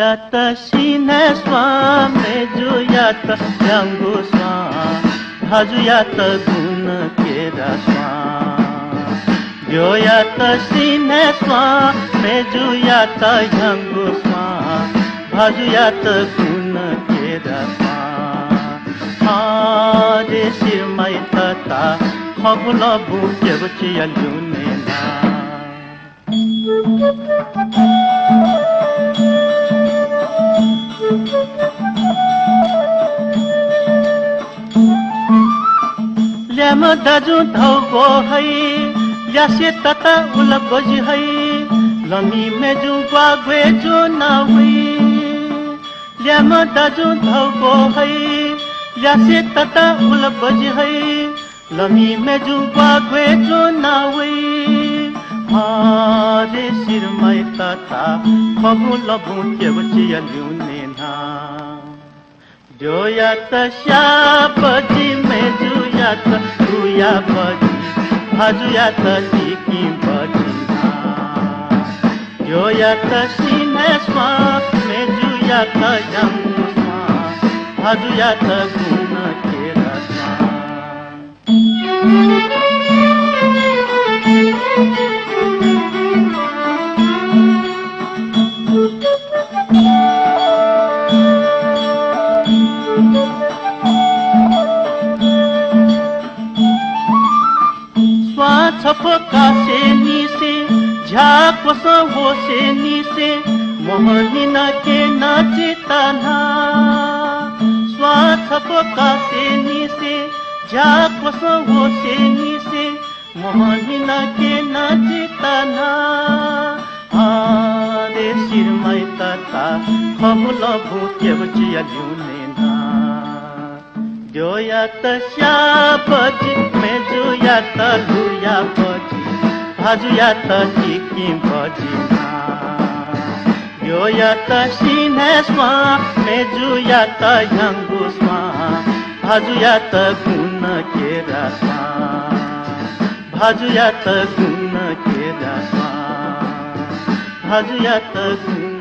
यात सिने स्वाम मेजु यात यांगु स्वाम भाजु यात गुण केरा स्वाम यो यात सिने स्वाम मेजु यात यांगु स्वाम भाजु यात गुण केरा स्वाम हारे सिरमाई तता खबुल बुके बचिया लुने ना ल्याम दाजु धौबो है यासे तता उल बजी है लमी मेजु बागवे जो नावी ल्याम दाजु धौबो है यासे तता उल बजी है लमी मेजु बागवे जो नावी हारे सिरमै तता खबुल बुके बचिया ल्युने ना जो यात श्यापजी मेजु यात तुया बजी भाजु यात जिकी बजी जो यात सिने स्वाप मेजु यात यांगु स्वाप भाजु यात गुण केरा छपका से नीसे झाक वो से नीसे मोहनी न के नाचिताना स्वा छपका से नीसे झाक वो से नीसे मोहनी न के नाचिताना हारे सिरमै तता खबुल बुके बचिया ल्युने ना जो यात श्यापजी मेजु यात लुया बजी भाजु यात जिकी बजी यो यात सिने स्वा मेजु यात यांगु स्वा भाजु यात गुण केरा स्वा भाजु यात गुण केरा स्वा भाजु यात गुण